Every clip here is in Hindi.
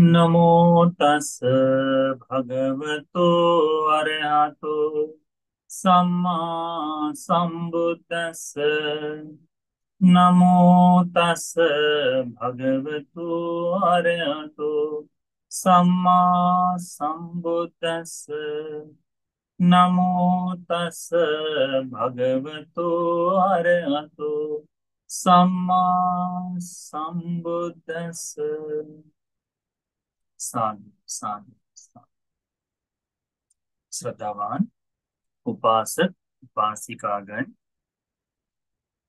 नमो तस् भगवतो अरहतो सम्मा सम्बुद्दस्स। नमो तस् भगवतो अरहतो सम्मा सम्बुद्दस्स। नमो तस् भगवतो अरहतो सम्मा सम्बुद्दस्स। साधु साधु साधु। श्रद्धावान उपासक उपासिकागण,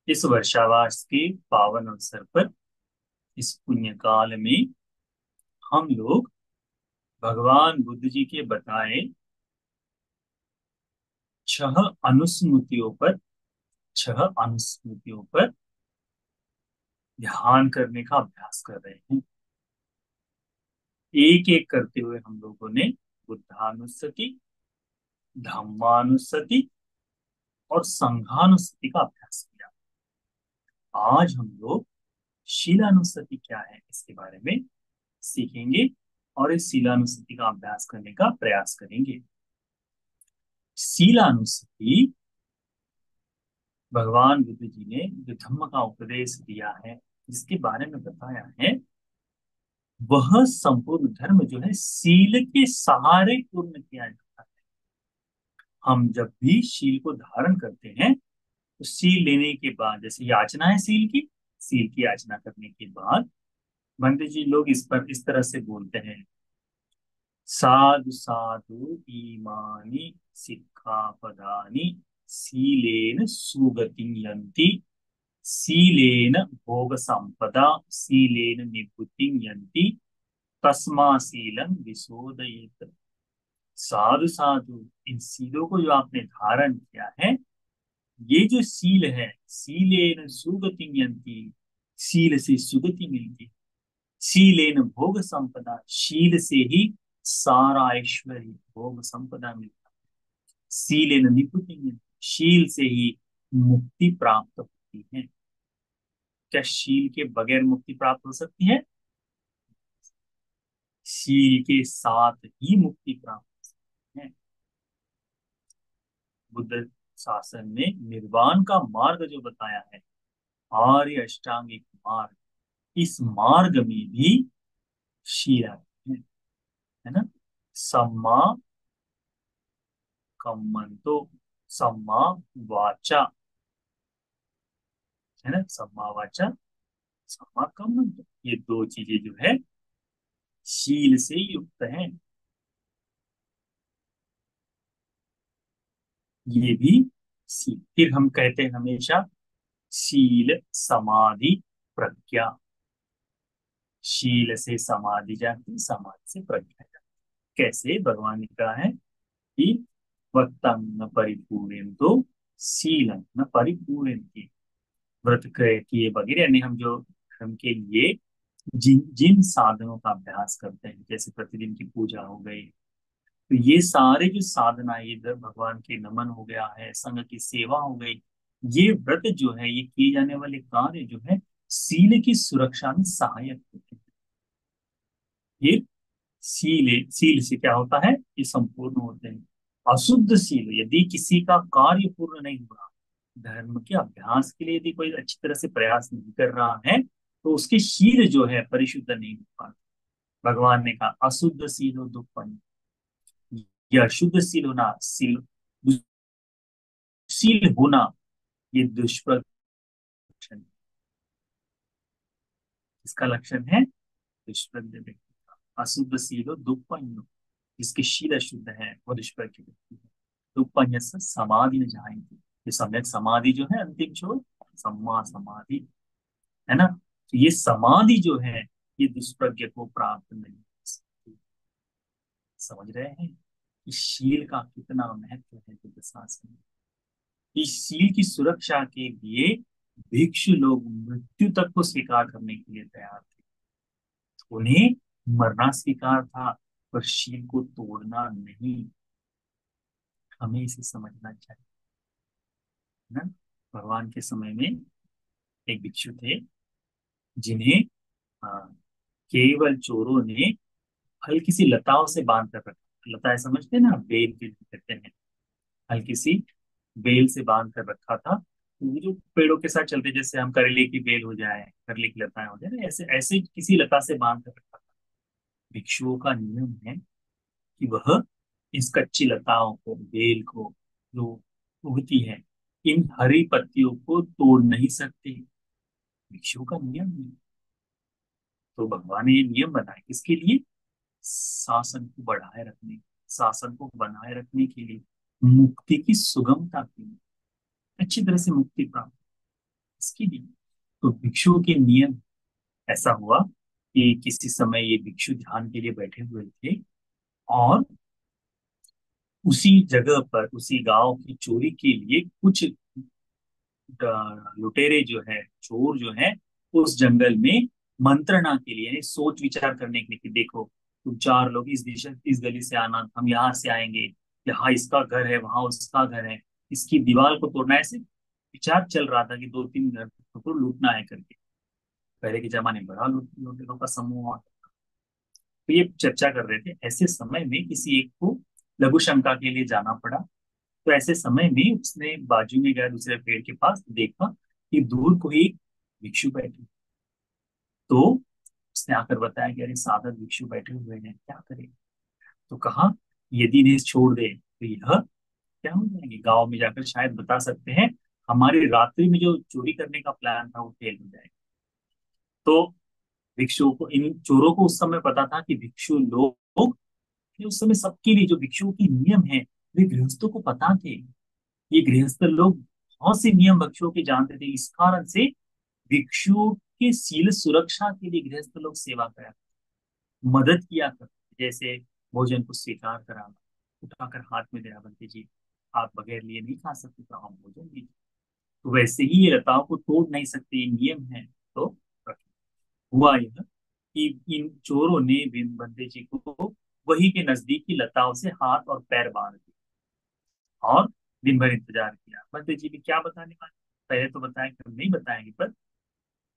इस वर्षावास के पावन अवसर पर इस पुण्य काल में हम लोग भगवान बुद्ध जी के बताए 6 अनुस्मृतियों पर 6 अनुस्मृतियों पर ध्यान करने का अभ्यास कर रहे हैं। एक एक करते हुए हम लोगों ने बुद्धानुस्मृति, धम्मानुस्मृति और संघानुस्मृति का अभ्यास किया। आज हम लोग शीलानुस्मृति क्या है इसके बारे में सीखेंगे और इस शीलानुस्मृति का अभ्यास करने का प्रयास करेंगे। शीलानुस्मृति भगवान बुद्ध जी ने जो धम्म का उपदेश दिया है, जिसके बारे में बताया है, वह संपूर्ण धर्म जो है शील के सहारे पूर्ण किया जाता है। हम जब भी शील को धारण करते हैं तो शील लेने के बाद, जैसे याचना है शील की याचना करने के बाद पंडित जी लोग इस पर इस तरह से बोलते हैं, साधु साधु ईमानि सिक्खापदानि शीलेन सुगतिं यन्ति शीलेन भोग संपदा शीलेन निभृतिं यन्ति तस्मा शीलं विशोधयेत्। साधु साधु, इन शीलों को जो आपने धारण किया है, ये जो शील है, शीलेन सुगतिं यन्ति, शील से सुगति मिलती, शीलेन भोग संपदा, शील से ही सारा ऐश्वर्य भोग संपदा मिलता, शीलेन निपुतिं, शील से ही मुक्ति प्राप्त होती है। क्या शील के बगैर मुक्ति प्राप्त हो सकती है? शील के साथ ही मुक्ति प्राप्त हो सकती है। बुद्ध शासन ने निर्वाण का मार्ग जो बताया है, आर्य अष्टांगिक मार्ग, इस मार्ग में भी शील आती है ना। सम्मा कम्मंतो, सम्मा वाचा, है ना, सम्मा वाचा सम्मा कम्मंतो, ये दो चीजें जो है शील से युक्त हैं। ये भी शील। फिर हम कहते हैं हमेशा शील समाधि प्रज्ञा, शील से समाधि जाती, समाधि से प्रज्ञा जाती। कैसे? भगवान ने कहा है कि वक्तम न परिपूर्ण तो शीलम न परिपूर्ण, व्रत किए वगैरह, यानी हम जो धर्म के लिए जिन जिन साधनों का अभ्यास करते हैं, जैसे प्रतिदिन की पूजा हो गई, तो ये सारे जो साधना, ये इधर भगवान के नमन हो गया है, संघ की सेवा हो गई, ये व्रत जो है, ये किए जाने वाले कार्य जो है शील की सुरक्षा में सहायक होते हैं। फिर शील से क्या होता है? ये संपूर्ण होते हैं। अशुद्ध शील, यदि किसी का कार्य पूर्ण नहीं हो रहा, धर्म के अभ्यास के लिए यदि कोई अच्छी तरह से प्रयास नहीं कर रहा है, तो उसके शील जो है परिशुद्ध नहीं हो पाते। भगवान ने कहा अशुद्ध शील हो दुष्पन्न, यह शुद्ध शील होना, शील होना, ये दुष्प्रग लक्षण है। इसका लक्षण है दुष्प्रज्ञ व्यक्ति का। अशुद्ध शील हो दुष्पन्न, जिसकी शील अशुद्ध है वो दुष्प्रज्ञ व्यक्ति है। दुष्पन्न से समाधि न जाएंगे, ये सम्यक समाधि जो है, अंतिम छोर सम्मा समाधि, है ना। तो ये समाधि जो है, ये दुष्प्रज्ञ को प्राप्त नहीं हो सकती। समझ रहे हैं कि शील का कितना महत्व है बुद्ध शास्त्र में। इस शील की सुरक्षा के लिए भिक्षु लोग मृत्यु तक को स्वीकार करने के लिए तैयार थे। उन्हें मरना स्वीकार था, पर शील को तोड़ना नहीं। हमें इसे समझना चाहिए ना। भगवान के समय में एक भिक्षु थे, जिन्हें केवल चोरों ने हल्की सी लताओं से बांध कर रखा। लताएं समझते हैं ना, बेल के जो कहते हैं, हल्की सी बेल से बांध कर रखा था। वो जो पेड़ों के साथ चलते, जैसे हम करेले की बेल हो जाए, करेले की लताएं हो जाए ना, ऐसे ऐसे किसी लता से बांध कर रखा था। भिक्षुओं का नियम है कि वह इस कच्ची लताओं को, बेल को, जो उगती है, इन हरी पत्तियों को तोड़ नहीं सकते। भिक्षुओं का नियम है। तो भगवान ने ये नियम बनाए किसके लिए? शासन को बढ़ाए रखने, शासन को बनाए रखने के लिए, मुक्ति की सुगमता के लिए, अच्छी तरह से मुक्ति प्राप्त इसके लिए। तो भिक्षुओं के नियम ऐसा हुआ कि किसी समय ये भिक्षु ध्यान के लिए बैठे हुए थे, और उसी जगह पर, उसी गांव की चोरी के लिए कुछ लुटेरे जो है, चोर जो है, उस जंगल में मंत्रणा के लिए, यानी सोच विचार करने के लिए कि देखो, तुम चार लोग इस दिशा, इस गली से आना, हम यहाँ से आएंगे, यहाँ इसका घर है, वहां उसका घर है, इसकी दीवार को तोड़ना, ऐसे विचार चल रहा था कि दो तीन घर को लूटना है करके। पहले के जमाने में बड़ा लुटेरों का समूह हुआ। तो ये चर्चा कर रहे थे, ऐसे समय में किसी एक को लघु शंका के लिए जाना पड़ा। तो ऐसे समय में उसने बाजू में गया दूसरे पेड़ के पास, देखा कि दूर कोई एक भिक्षु बैठे। तो उसने आकर बताया कि अरे साधक भिक्षु बैठे हुए हैं, क्या करें? तो कहा, यदि इन्हें छोड़ दे तो यह क्या हो जाएंगे, गांव में जाकर शायद बता सकते हैं हमारी रात्रि में जो चोरी करने का प्लान था वो फेल हो जाएगा। तो भिक्षुओं को, इन चोरों को उस समय पता था कि भिक्षु लोग, कि उस समय सबके लिए जो भिक्षुओं के नियम है, वे गृहस्थों को पता थे। ये गृहस्थ लोग बहुत से नियम भिक्षुओं के जानते थे, इस कारण से भिक्षुओं के शील सुरक्षा के लिए गृहस्थ लोग सेवा करा, मदद किया करते। जैसे भोजन को स्वीकार कराना, उठाकर हाथ में देना, बल्कि जी आप बगैर लिए नहीं खा सकते तो हम भोजन दीजिए। तो वैसे ही ये लताओं को तोड़ नहीं सकते, ये नियम है। तो हुआ यह कि इन चोरों ने बंदे जी को वही के नजदीकी लताओं से हाथ और पैर बांध दिए, और दिन भर इंतजार किया। बंदे जी भी क्या बताने वाले, पहले तो बताया कि हम नहीं बताएंगे, पर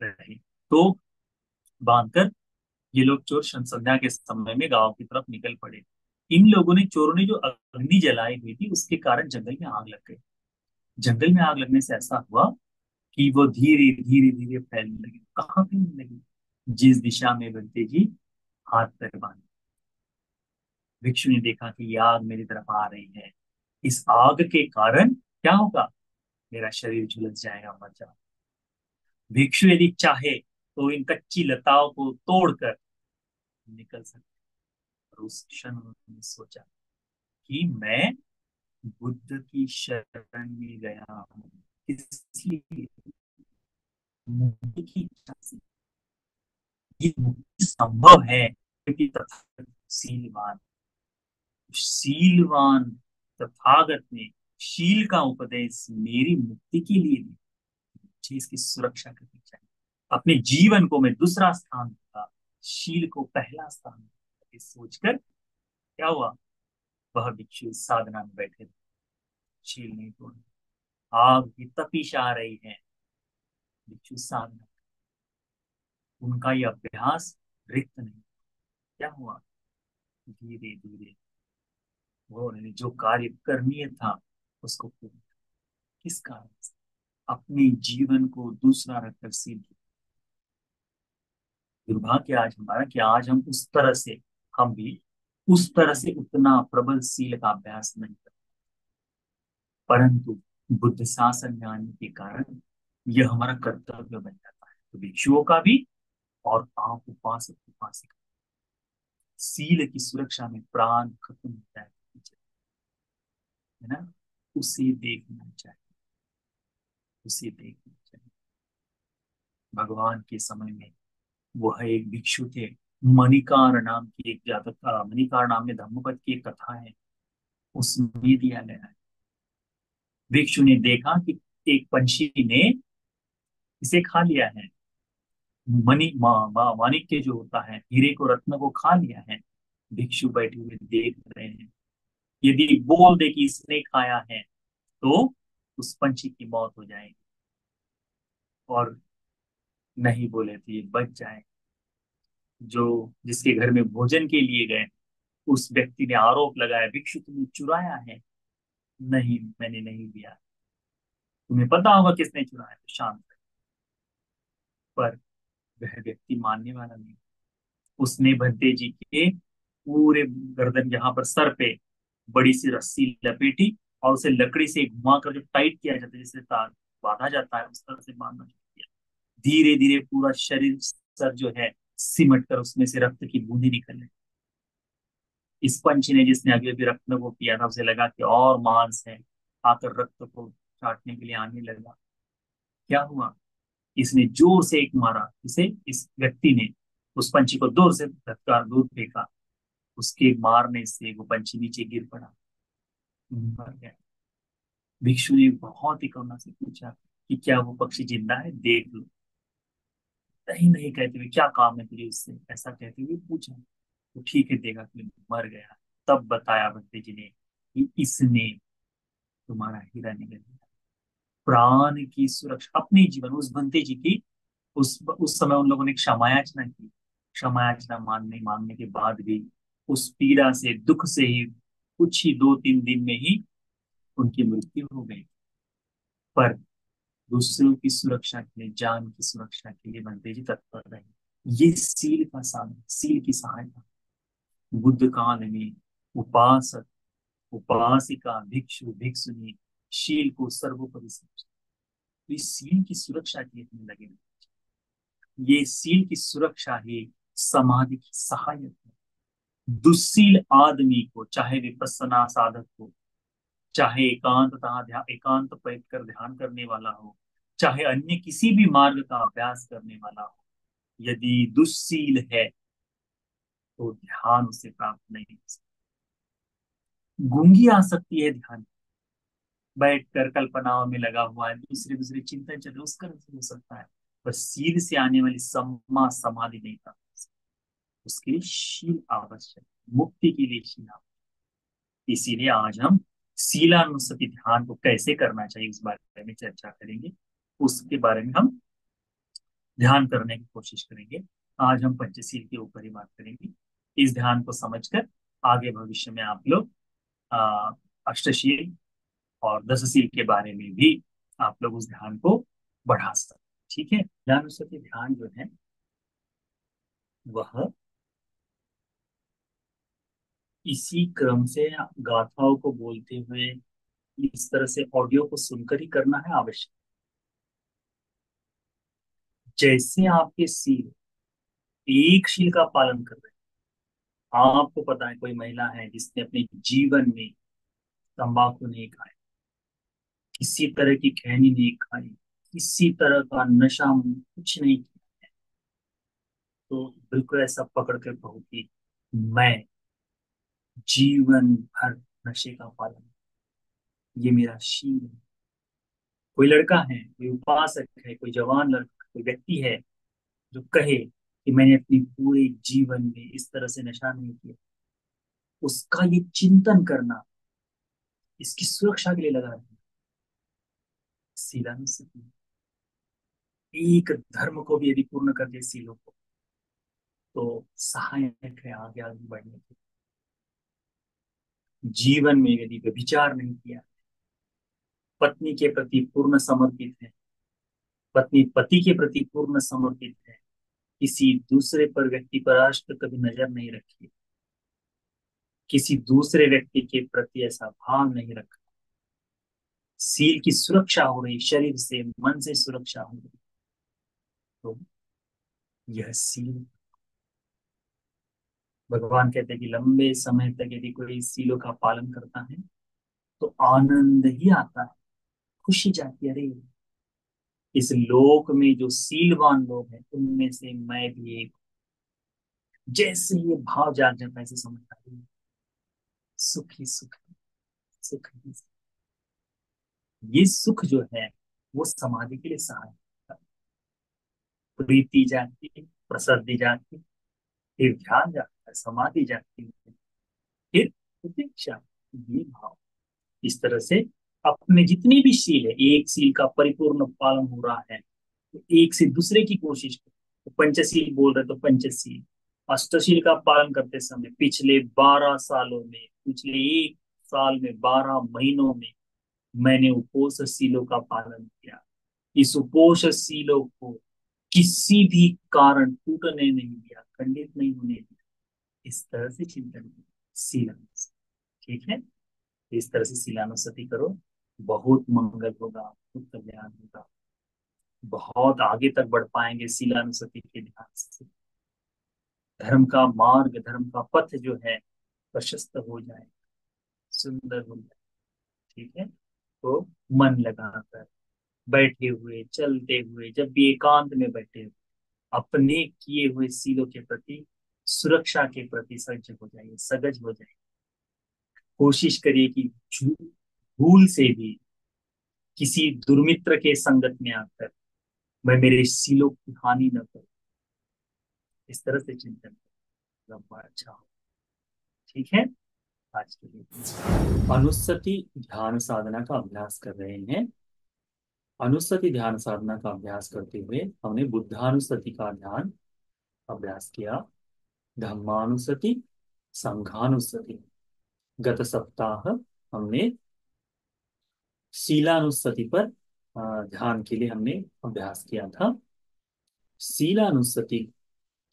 रहे। तो बांधकर ये लोग चोर संध्या के समय में गांव की तरफ निकल पड़े। इन लोगों ने, चोरों ने जो अग्नि जलाई हुई थी उसके कारण जंगल में आग लग गई। जंगल में आग लगने से ऐसा हुआ कि वो धीरे धीरे धीरे फैलने लगी। कहाँ फैलने लगी? जिस दिशा में बंते जी हाथ पैर बांधे। भिक्षु ने देखा कि ये आग मेरी तरफ आ रही है, इस आग के कारण क्या होगा, मेरा शरीर झुलस जाएगा, मर जाऊंगा। भिक्षु यदि चाहे तो इन कच्ची लताओं को तोड़कर निकल सकते। और उस क्षण उन्होंने सोचा कि मैं बुद्ध की शरण में गया हूँ, इसलिए मुक्ति की इच्छा से ये मुक्ति संभव है, क्योंकि तथागत शीलवान, शीलवान तथागत ने शील का उपदेश मेरी मुक्ति के लिए दिया। मुझे इसकी सुरक्षा करनी चाहिए। अपने जीवन को मैं दूसरा स्थान दूंगा, शील को पहला स्थान दूंगा। ये सोचकर क्या हुआ, वह भिक्षु साधना में बैठे थे, शील नहीं तोड़ा। आग की तपिश आ रही है, भिक्षु साधना, उनका यह अभ्यास रिक्त नहीं। क्या हुआ, धीरे धीरे वो जो कार्य करनीय था उसको पूरा किया। किस कारण से? अपने जीवन को दूसरा रखकर सील। दुर्भाग्य आज हमारा कि आज हम उस तरह से, हम भी उस तरह से उतना प्रबल सील का अभ्यास नहीं करते। परंतु बुद्ध शासन में आने के कारण यह हमारा कर्तव्य बन जाता है। तो भिक्षुओं का भी, और आप उपासक उपासिका, सील की सुरक्षा में प्राण खत्म होता है ना, उसे देखना चाहिए, उसे देखना चाहिए। भगवान के समय में वह एक भिक्षु थे, मणिकार नाम की एक जातक, मणिकार नाम में धम्मपद की एक कथा है, उसमें दिया गया है। भिक्षु ने देखा कि एक पंछी ने इसे खा लिया है, माणिक्य जो होता है, हीरे को, रत्न को खा लिया है। भिक्षु बैठे हुए देख रहे हैं, यदि बोल दे कि इसने खाया है तो उस पंछी की मौत हो जाएगी, और नहीं बोले तो ये बच जाए। जो जिसके घर में भोजन के लिए गए, उस व्यक्ति ने आरोप लगाया, भिक्षु तुमने चुराया है। नहीं, मैंने नहीं दिया। तुम्हें पता होगा किसने चुराया, तो शांत रहे। पर वह व्यक्ति मानने वाला नहीं। उसने भद्दे जी के पूरे गर्दन, यहाँ पर सर पे बड़ी सी रस्सी लपेटी, और उसे लकड़ी से घुमाकर जो टाइट किया जाता है, जैसे तार बांधा जाता है, उस तरह से बांधना शुरू किया। धीरे धीरे पूरा शरीर, सर जो है, सिमट कर उसमें से रक्त की बूंदें निकलने। इस पंछी ने, जिसने अभी अभी रक्त में वो किया था, उसे लगा कि और मांस है, आकर रक्त को चाटने के लिए आने लगा। क्या हुआ, इसने जोर से एक मारा, इसे इस व्यक्ति ने उस पंछी को जोर से धक्का, दूर फेंका। उसके मारने से वो पंछी नीचे गिर पड़ा, मर गया। भिक्षु ने बहुत ही करुणा से पूछा कि क्या वो पक्षी जिंदा है, देख लो। नहीं नहीं कहते हुए, क्या काम है तुझे उससे, ऐसा कहते हुए पूछा। तो ठीक है, देखा कि मर गया। तब बताया बंते जी ने कि इसने तुम्हारा हीरा निगल लिया। प्राण की सुरक्षा, अपने जीवन, उस बंते जी की, उस समय उन लोगों ने क्षमा याचना की। क्षमा याचना मांगने के बाद भी उस पीड़ा से, दुख से ही, कुछ ही 2-3 दिन में ही उनकी मृत्यु हो गई। पर दूसरों की सुरक्षा के लिए, जान की सुरक्षा के लिए बंते जी तत्पर रहे। ये सील का साधन, सील की सहायता। बुद्ध काल में उपासक, उपासिका, भिक्षु, भिक्षुनी शील को सर्वोपरि समझते। तो इस सील की सुरक्षा के लिए हमें लगे। ये सील की सुरक्षा ही समाधि की सहायक है। दुस्सील आदमी को, चाहे विपस्सना साधक हो, चाहे एकांत बैठ कर ध्यान करने वाला हो, चाहे अन्य किसी भी मार्ग का अभ्यास करने वाला हो, यदि दुस्सील है तो ध्यान उसे प्राप्त नहीं हो सकता। गूंगी आ सकती है ध्यान, बैठ कर कल्पनाओं में लगा हुआ है, दूसरे दूसरे चिंतन चल रहे, उसका नहीं हो सकता है। पर सील से आने वाली सम्मा समाधि नहीं प्राप्त हो सकती। उसके लिए शील आवश्यक है, मुक्ति के लिए शील आवश्यक। इसीलिए आज हम शीलानुसति ध्यान को कैसे करना चाहिए, उस बारे में चर्चा करेंगे। उसके बारे में हम ध्यान करने की कोशिश करेंगे। आज हम पंचशील के ऊपर ही बात करेंगे। इस ध्यान को समझकर आगे भविष्य में आप लोग आ, अष्टशील और दशशील के बारे में भी आप लोग उस ध्यान को बढ़ा सकते हैं। ठीक है, ध्यानुसति ध्यान जो है वह इसी क्रम से गाथाओं को बोलते हुए, इस तरह से ऑडियो को सुनकर ही करना है आवश्यक। जैसे आपके शील, एक शील का पालन कर रहे हैं, आपको पता है कोई महिला है जिसने अपने जीवन में तंबाकू नहीं खाया, किसी तरह की खैनी नहीं खाई, किसी तरह का नशा कुछ नहीं किया, तो बिल्कुल ऐसा पकड़ कर कहो कि मैं जीवन भर नशे का पालन, ये मेरा शील है। कोई लड़का है, कोई उपासक है, कोई जवान लड़का, कोई व्यक्ति है जो कहे कि मैंने अपनी पूरे जीवन में इस तरह से नशा नहीं किया, उसका ये चिंतन करना, इसकी सुरक्षा के लिए लगा रहना, शीलानुसति। एक धर्म को भी यदि पूर्ण कर दे सीलों को, तो सहायक है आगे आगे बढ़ने के। जीवन में यदि व्यभिचार नहीं किया, पत्नी के प्रति पूर्ण समर्पित है, पत्नी पति के प्रति पूर्ण समर्पित है, किसी दूसरे पर, व्यक्ति पर आज तक कभी नजर नहीं रखी, किसी दूसरे व्यक्ति के प्रति ऐसा भाव नहीं रखा, सील की सुरक्षा हो रही, शरीर से मन से सुरक्षा हो रही, तो यह सील। भगवान कहते हैं कि लंबे समय तक यदि कोई सीलों का पालन करता है तो आनंद ही आता है, खुशी जाती है। अरे, इस लोक में जो सीलवान लोग हैं उनमें से मैं भी एक। जैसे ये भाव जाग जाता है, ऐसे समझता है सुख ही सुख है, सुख ही सुख। ये सुख जो है वो समाधि के लिए सहायक है। प्रीति जागती है, प्रसन्नता जागती है, फिर ध्यान जागता है, समाधि जागती है, फिर उपेक्षा। ये भाव, इस तरह से अपने जितने भी शील है, एक शील का परिपूर्ण पालन हो रहा है तो एक से दूसरे की कोशिश करो। तो पंचशील बोल रहे तो पंचशील, अष्टशील का पालन करते समय पिछले 12 सालों में, पिछले 1 साल में, 12 महीनों में मैंने उपोष शीलों का पालन किया। इस उपोष शीलों को किसी भी कारण टूटने नहीं दिया, खंडित नहीं होने दिया। इस तरह से चिंतन करो शीलानुसति। ठीक है, इस तरह से शीलानुसति करो, बहुत मंगल होगा, बहुत कल्याण होगा, बहुत आगे तक बढ़ पाएंगे शीलानुसति के ध्यान से। धर्म का मार्ग, धर्म का पथ जो है प्रशस्त हो जाए, सुंदर हो जाए। ठीक है, तो मन लगाकर बैठे हुए, चलते हुए, जब भी एकांत में बैठे हुए, अपने किए हुए सीलों के प्रति, सुरक्षा के प्रति सज्ज हो जाइए, सजग हो जाइए। कोशिश करिए कि भूल से भी किसी दुर्मित्र के संगत में आकर मैं मेरे सीलों की हानि न करूं। इस तरह से चिंतन करें, लंबा अच्छा हो। ठीक है, आज के लिए अनुस्सति ध्यान साधना का अभ्यास कर रहे हैं। अनुस्सति ध्यान साधना का अभ्यास करते हुए हमने बुद्धानुस्सति का ध्यान अभ्यास किया, धम्मानुस्सति, संघानुस्सति। गत सप्ताह हमने शीलानुस्सति पर ध्यान के लिए हमने अभ्यास किया था। शीलानुस्सति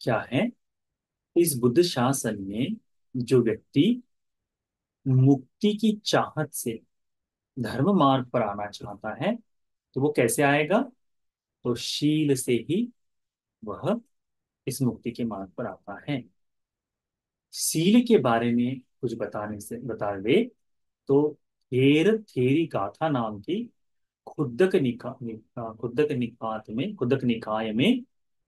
क्या है? इस बुद्ध शासन में जो व्यक्ति मुक्ति की चाहत से धर्म मार्ग पर आना चाहता है, तो वो कैसे आएगा? तो शील से ही वह इस मुक्ति के मार्ग पर आता है। सील के बारे में कुछ बताने से बता दे तो थेर थेरी गाथा नाम की खुद्दक निकाय में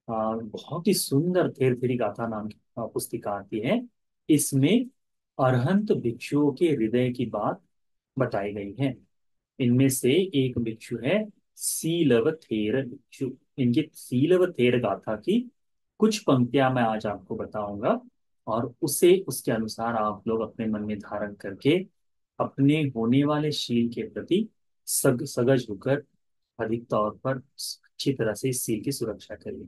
बहुत ही सुंदर थेर थेरी गाथा नाम की पुस्तिका आती है। इसमें अरहंत भिक्षुओं के हृदय की बात बताई गई है। इनमें से एक भिक्षु है सीलव थेर भिक्षु। इनकी सीलव थेर गाथा की कुछ पंक्तियां मैं आज आपको बताऊंगा, और उसे उसके अनुसार आप लोग अपने मन में धारण करके अपने होने वाले शील के प्रति सजग होकर अधिक तौर पर अच्छी तरह से इस सील की सुरक्षा करिए।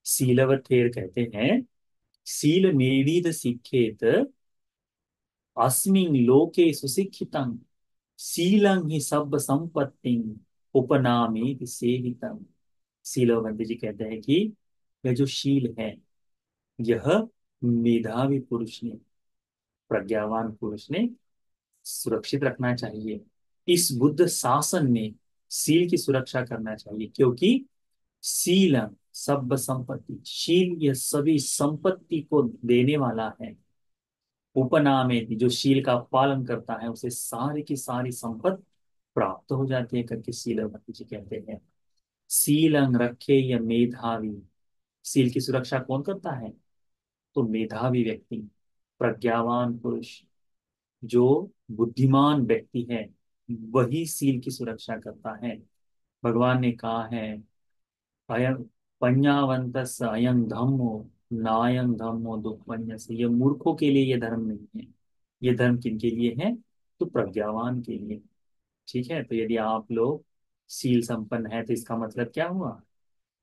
सीलवथेर कहते हैं, सील मेरीद सिखेत अस्मिन् लोके सुशिक्षितं शीलं ही सब संपत्ति उपनामे सेवितम। शीलवंत जी कहते हैं कि यह जो शील है, यह मेधावी पुरुष ने, प्रज्ञावान पुरुष ने सुरक्षित रखना चाहिए। इस बुद्ध शासन में शील की सुरक्षा करना चाहिए, क्योंकि शील सब संपत्ति, शील यह सभी संपत्ति को देने वाला है। उपनामे, जो शील का पालन करता है उसे सारी की सारी संपत्ति प्राप्त हो जाती है करके शीलवंत जी कहते हैं। शीलं रखे या मेधावी, शील की सुरक्षा कौन करता है? तो मेधावी व्यक्ति, प्रज्ञावान पुरुष, जो बुद्धिमान व्यक्ति है, वही सील की सुरक्षा करता है। भगवान ने कहा है, अयं पंयावंतस अयं धम्मो नायं धम्मो दुष्पन्यस। ये मूर्खों के लिए ये धर्म नहीं है। ये धर्म किनके लिए है? तो प्रज्ञावान के लिए। ठीक है, तो यदि आप लोग शील संपन्न है तो इसका मतलब क्या हुआ?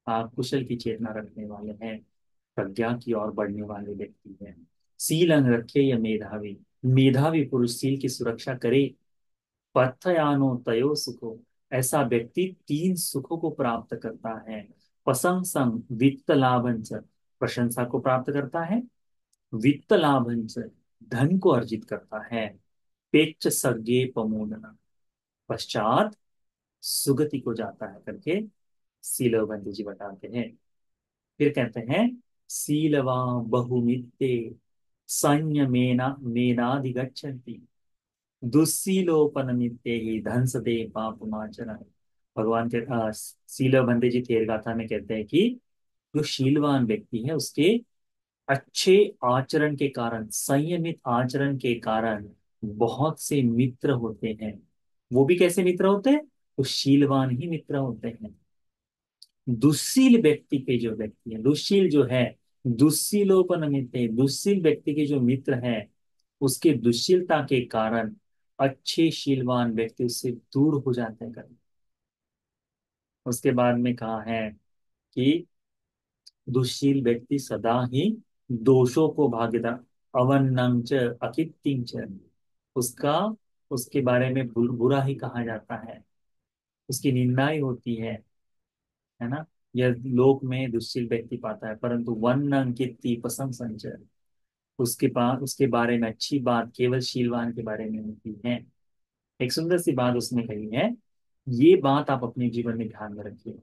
आप कुशल की चेतना रखने वाले हैं, प्रज्ञा की ओर बढ़ने वाले व्यक्ति हैं। सील अंग रखे या मेधावी, मेधावी पुरुष सील की सुरक्षा करे। पथयानो तयो सुखो, ऐसा व्यक्ति 3 सुखों को प्राप्त करता है। प्रशंसं वित्त लाभंच, प्रशंसा को प्राप्त करता है। वित्त लाभंच, धन को अर्जित करता है। पेच सज्ञे पमोदना, पश्चात सुगति को जाता है करके सीलवंत जी बताते हैं। फिर कहते हैं, सीलवा बहुमित्ते संयमेना मेनाधिगच्छन्ति दुस्सीलोपनमित्ते ही धंसते पापमाचरण। भगवान के सीलबंदे जी थेर गाथा में कहते हैं कि जो शीलवान व्यक्ति है उसके अच्छे आचरण के कारण, संयमित आचरण के कारण बहुत से मित्र होते हैं। वो भी कैसे मित्र होते हैं? तो शीलवान ही मित्र होते हैं। दुस्सील व्यक्ति के जो व्यक्ति है, दुस्सील जो है, दुस्सीलोपनमित्ते, दुस्सील व्यक्ति के जो मित्र हैं, उसके दुश्शीलता के कारण अच्छे शीलवान व्यक्ति उससे दूर हो जाते हैं कभी। उसके बाद में कहा है कि दुश्शील व्यक्ति सदा ही दोषों को भागीदार, अवन्नं च अकित्तिं च, उसका, उसके बारे में बुरा ही कहा जाता है, उसकी निंदा ही होती है ना। यह लोक में दुश्शील व्यक्ति पाता है, परंतु वन अंकित पसंद संचय, उसके पास उसके बारे में अच्छी बात केवल शीलवान के बारे में होती है। एक सुंदर सी बात उसने कही है, ये बात आप अपने जीवन में ध्यान में रखिए।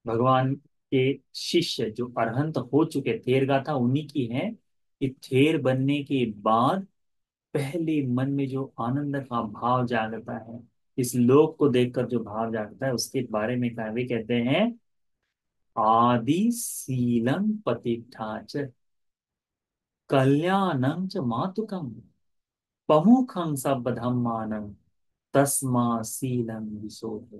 भगवान के शिष्य जो अरहंत हो चुके, थेर गाथा उन्हीं की है कि थेर बनने के बाद पहले मन में जो आनंद का भाव जागता है, इस लोक को देखकर जो भाव जागता है, उसके बारे में क्या वे कहते हैं, आदि शीलम पतिठाच कल्याणं च मातुकम प्रमुखं सब धम्मानं तस्मा शीलम विशोध।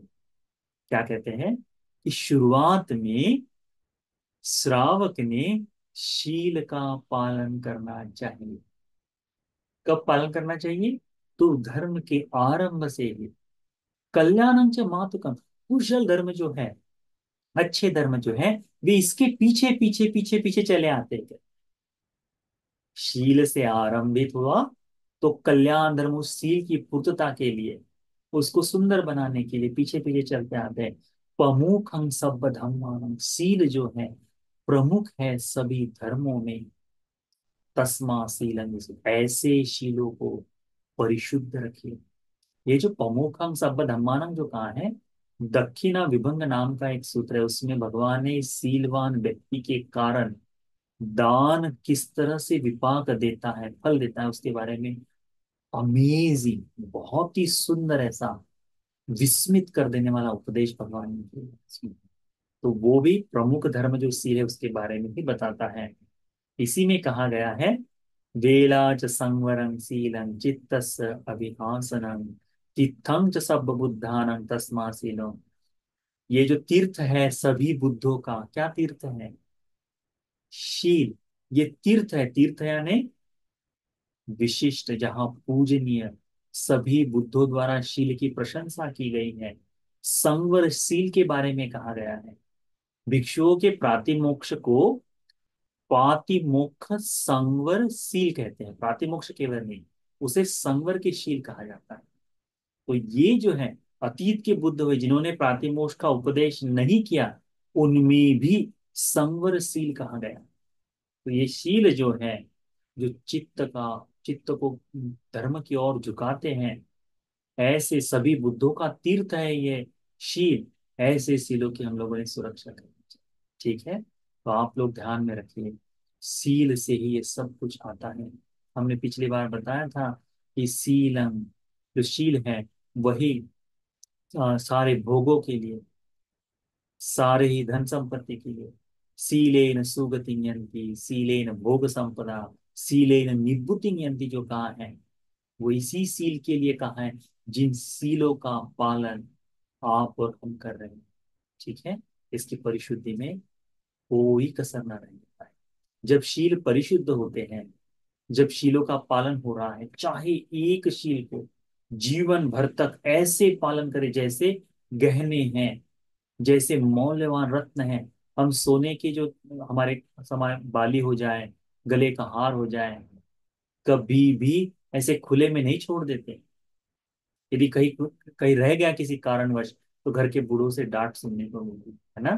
क्या कहते हैं कि शुरुआत में श्रावक ने शील का पालन करना चाहिए। कब पालन करना चाहिए, तो धर्म के आरंभ से ही। कल्याणं च मातुकम, कुशल धर्म जो है, अच्छे धर्म जो है, वे इसके पीछे पीछे पीछे पीछे चले आते थे। शील से आरंभित हुआ तो कल्याण धर्म उस शील की पूर्तता के लिए, उसको सुंदर बनाने के लिए पीछे पीछे चलते आते हैं। प्रमुख हम सब धर्म, शील जो है प्रमुख है सभी धर्मों में। तस्मा शीलम, ऐसे शीलों को परिशुद्ध रखिए। ये जो प्रमुखम सब धम्मानम जो कहा है, दक्षिणा विभंग नाम का एक सूत्र है, उसमें भगवान ने सीलवान व्यक्ति के कारण दान किस तरह से विपाक देता है, फल देता है, उसके बारे में अमेजिंग, बहुत ही सुंदर, ऐसा विस्मित कर देने वाला उपदेश भगवान ने किया। तो वो भी प्रमुख धर्म जो सील है उसके बारे में भी बताता है। इसी में कहा गया है, वेला च संवरं शीलं चित्तस्य अभिहासनं चित्तं च सब बुद्धानं तस्मा शीलो। ये जो तीर्थ है सभी बुद्धों का, क्या तीर्थ है, शील। ये तीर्थ है, तीर्थ यानी विशिष्ट, जहां पूजनीय, सभी बुद्धों द्वारा शील की प्रशंसा की गई है। संवर शील के बारे में कहा गया है, भिक्षुओं के प्रातिमोक्ष को पातिमोक्ष संवर शील कहते हैं। प्रातिमोक्ष केवल नहीं, उसे संवर के शील कहा जाता है। तो ये जो है अतीत के बुद्ध हुए जिन्होंने प्रातिमोक्ष का उपदेश नहीं किया, उनमें भी संवरशील कहा गया। तो ये शील जो है, जो चित्त को धर्म की ओर झुकाते हैं, ऐसे सभी बुद्धों का तीर्थ है ये शील। ऐसे शीलों की हम लोगों ने सुरक्षा करनी चाहिए। ठीक है, तो आप लोग ध्यान में रखिए, सील से ही ये सब कुछ आता है। हमने पिछली बार बताया था कि सीलम, जो शील है, वही सारे भोगों के लिए, सारे ही धन संपत्ति के लिए, सीलेन सुगति यंती सीलेन भोग संपदा सीलेन निभृति यंती जो कहा है, वो इसी सील के लिए कहा है जिन सीलों का पालन आप और हम कर रहे हैं। ठीक है, इसकी परिशुद्धि में कोई कसर न रहने पाए। जब शील परिशुद्ध होते हैं, जब शीलों का पालन हो रहा है, चाहे एक शील को जीवन भर तक ऐसे पालन करे जैसे गहने हैं, जैसे मौल्यवान रत्न हैं। हम सोने की जो हमारे समय बाली हो जाए, गले का हार हो जाए, कभी भी ऐसे खुले में नहीं छोड़ देते। यदि कहीं कहीं रह गया किसी कारणवश, तो घर के बूढ़ों से डांट सुनने को मिलती है ना।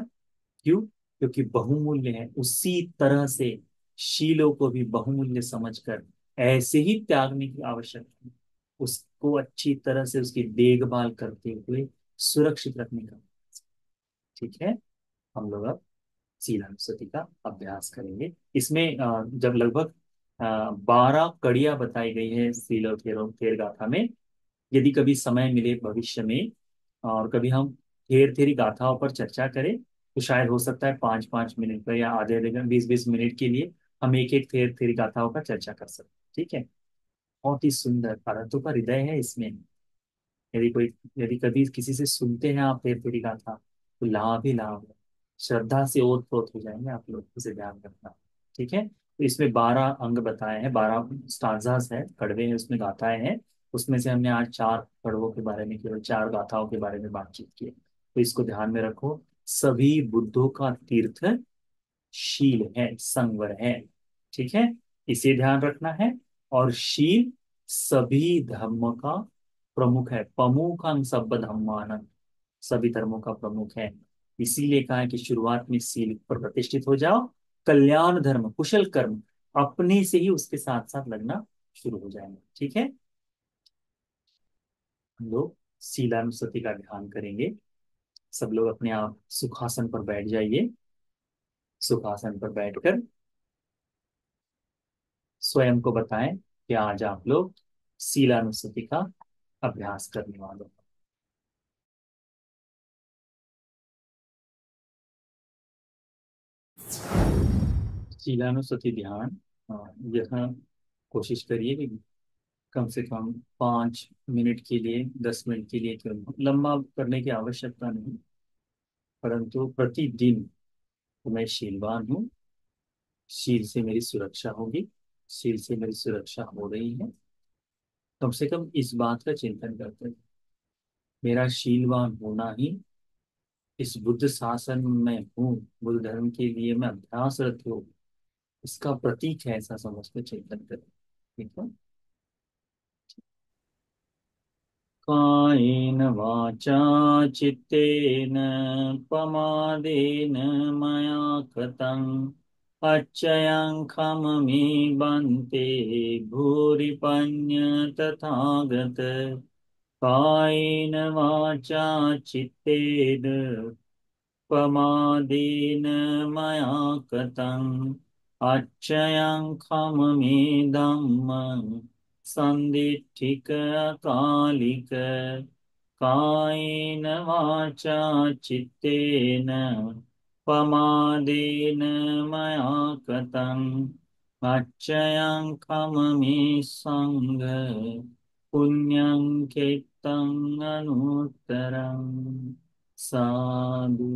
क्यों, क्योंकि बहुमूल्य है। उसी तरह से शीलों को भी बहुमूल्य समझकर ऐसे ही त्यागने की आवश्यकता है। उसको अच्छी तरह से उसकी देखभाल करते हुए सुरक्षित रखने का। ठीक है, हम लोग अब शीलानुस्सति का अभ्यास करेंगे। इसमें जब लगभग 12 कड़ियां बताई गई है शील और थेर गाथा में। यदि कभी समय मिले भविष्य में और कभी हम थेर थेरी गाथाओं पर चर्चा करें, तो शायद हो सकता है 5-5 मिनट पर या आधे आधे 20-20 मिनट के लिए हम एक एक थेर थेरी गाथाओं का चर्चा कर सकते हैं। ठीक है, बहुत ही सुंदर अरहतों का हृदय है इसमें। यदि कोई, यदि कभी किसी से सुनते हैं आप थेर थेरी गाथा, तो लाभ ही लाभ है। श्रद्धा से ओत प्रोत हो जाएंगे आप लोग, इसे ध्यान रखना। ठीक है, तो इसमें 12 अंग बताए हैं, 12 स्टांजास है, कड़वे हैं उसमें, गाथाएं हैं। उसमें से हमने आज 4 कड़वों के बारे में, केवल 4 गाथाओं के बारे में बातचीत की है। तो इसको ध्यान में रखो, सभी बुद्धों का तीर्थ शील है, संवर है। ठीक है, इसे ध्यान रखना है। और शील सभी धर्म का प्रमुख है, प्रमुखं सब धर्मान, सभी धर्मों का प्रमुख है। इसीलिए कहा है कि शुरुआत में शील पर प्रतिष्ठित हो जाओ, कल्याण धर्म कुशल कर्म अपने से ही उसके साथ साथ लगना शुरू हो जाएंगे। ठीक है, हम लोग शीलानुसति का ध्यान करेंगे। सब लोग अपने आप सुखासन पर बैठ जाइए। सुखासन पर बैठकर स्वयं को बताएं कि आज आप लोग शीलानुसति का अभ्यास करने वाले हैं। शीलानुसति ध्यान, यह कोशिश करिए कि कम से कम 5 मिनट के लिए, 10 मिनट के लिए, क्यों लंबा करने की आवश्यकता नहीं, परंतु प्रतिदिन मैं शीलवान हूँ, शील से मेरी सुरक्षा होगी, शील से मेरी सुरक्षा हो रही है, कम से कम इस बात का चिंतन करते हैं। मेरा शीलवान होना ही इस बुद्ध शासन में हूँ, बुद्ध धर्म के लिए मैं अभ्यासरत हूँ, इसका प्रतीक है, ऐसा समझ कर चिंतन करें। ठीक है, कायेन वाचा चित्तेन प्रमादेन मया कृतं अच्छयं खममे बन्ते भूरिपन्य तथागत। कायेन वाचा चित्तेन प्रमादेन मया कृतं अच्छयं खममे धम्मं सन्दिट्ठिक अकालिक। कायेन वाचा चित्तेन प्रमादेन मया कृतं अच्छयं खममे संघ पुण्यं कृतं अनुत्तरम्। साधु